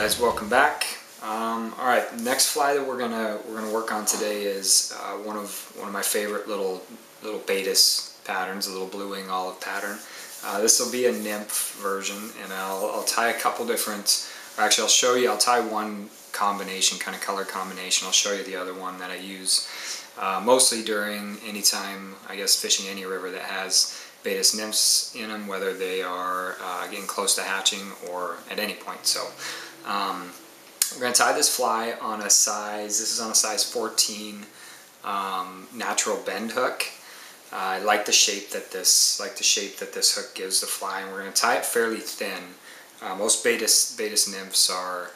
guys, welcome back. All right, next fly that we're gonna work on today is one of my favorite little Baetis patterns, a little blue wing olive pattern. This will be a nymph version, and I'll tie a couple different. Or actually, I'll show you. I'll tie one combination, kind of color combination. I'll show you the other one that I use mostly during any time, I guess, fishing any river that has Baetis nymphs in them, whether they are getting close to hatching or at any point. So we're going to tie this fly on a size, this is on a size 14 natural bend hook. I like the shape that this hook gives the fly, and we're going to tie it fairly thin. Most Baetis nymphs are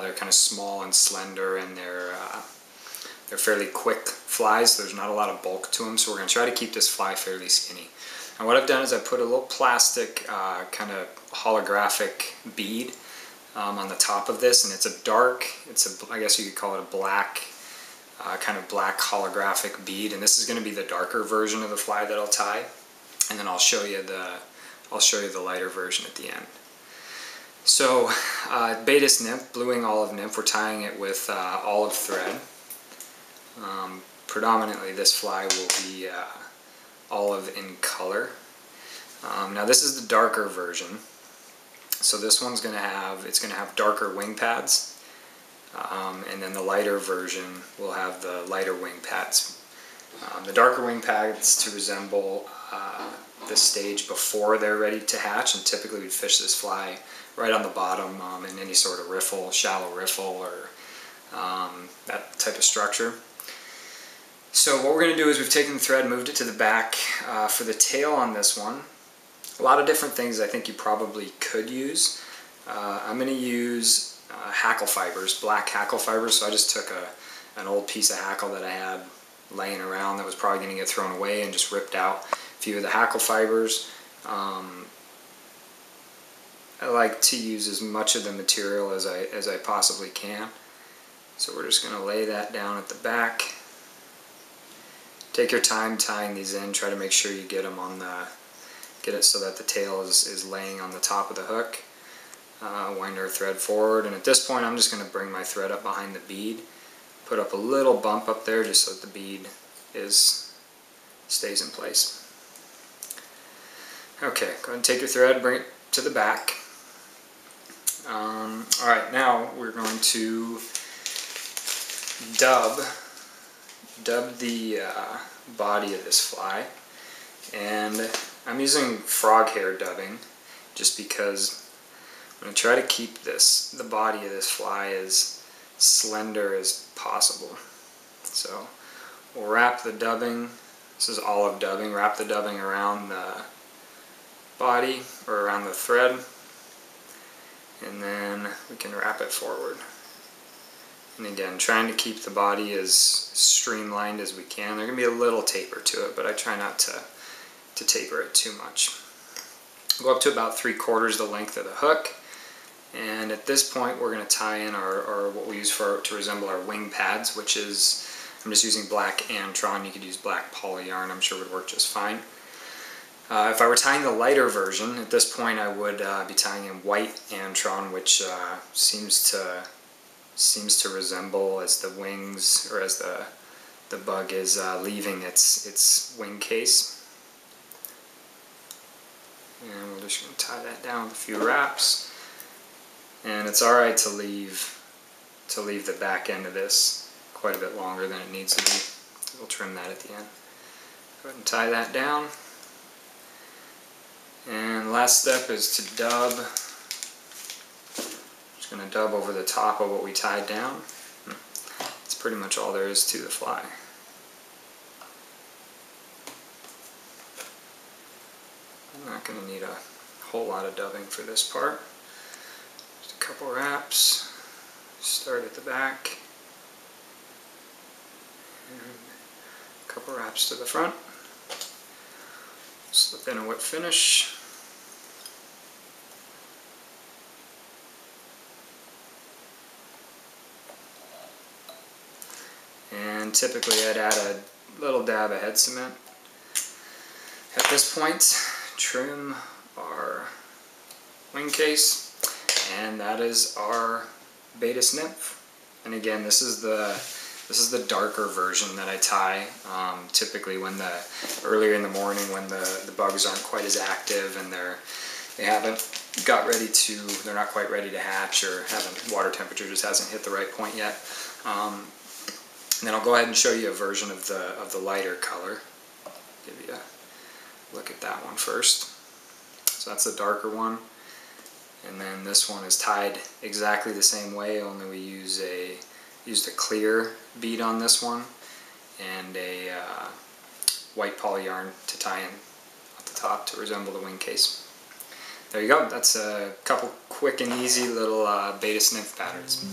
they're kind of small and slender, and they're fairly quick flies. There's not a lot of bulk to them, so we're going to try to keep this fly fairly skinny. And what I've done is I put a little plastic kind of holographic bead on the top of this, and it's a dark, I guess you could call it a black, kind of black holographic bead, and this is going to be the darker version of the fly that I'll tie, and then I'll show you the lighter version at the end. So Baetis nymph, blue wing olive nymph, we're tying it with olive thread. Predominantly this fly will be olive in color. Now this is the darker version, so this one's going to have darker wing pads, and then the lighter version will have the lighter wing pads. The darker wing pads to resemble the stage before they're ready to hatch, and typically we'd fish this fly right on the bottom in any sort of riffle, shallow riffle, or that type of structure. So what we're going to do is we've taken the thread, moved it to the back. For the tail on this one, a lot of different things I think you probably could use. I'm going to use hackle fibers, black hackle fibers. So I just took an old piece of hackle that I had laying around that was probably going to get thrown away, and just ripped out a few of the hackle fibers. I like to use as much of the material as I possibly can. So we're just going to lay that down at the back. Take your time tying these in. Try to make sure you get them get it so that the tail is laying on the top of the hook. Wind our thread forward, and at this point I'm just going to bring my thread up behind the bead, put up a little bump up there just so that the bead stays in place. Okay, go ahead and take your thread, bring it to the back. Alright, now we're going to dub the body of this fly, and I'm using frog hair dubbing just because I'm going to try to keep the body of this fly as slender as possible. So we'll wrap the dubbing, this is olive dubbing, wrap the dubbing around the body, or around the thread, and then we can wrap it forward. And again, trying to keep the body as streamlined as we can. There's going to be a little taper to it, but I try not to taper it too much. Go up to about 3/4 the length of the hook, and at this point we're going to tie in our what we use to resemble our wing pads, which is, I'm just using black Antron. You could use black poly yarn, I'm sure would work just fine. If I were tying the lighter version, at this point I would be tying in white Antron, which seems to resemble as the wings, or as the bug is leaving its wing case. And we're just going to tie that down with a few wraps. And it's alright to leave the back end of this quite a bit longer than it needs to be. We'll trim that at the end. Go ahead and tie that down. And last step is to dub. Just going to dub over the top of what we tied down. That's pretty much all there is to the fly. I'm not going to need a whole lot of dubbing for this part. Just a couple wraps. Start at the back. And a couple wraps to the front. Slip in a wet finish. And typically I'd add a little dab of head cement. At this point, trim our wing case, and that is our Baetis Nymph. And again, this is the darker version that I tie. Typically earlier in the morning when the bugs aren't quite as active and they're not quite ready to hatch, or water temperature just hasn't hit the right point yet. And then I'll go ahead and show you a version of the lighter color. Give you a look at that one first. So that's the darker one. And then this one is tied exactly the same way, only we used a clear bead on this one and a white poly yarn to tie in at the top to resemble the wing case. There you go. That's a couple quick and easy little Baetis Nymph patterns.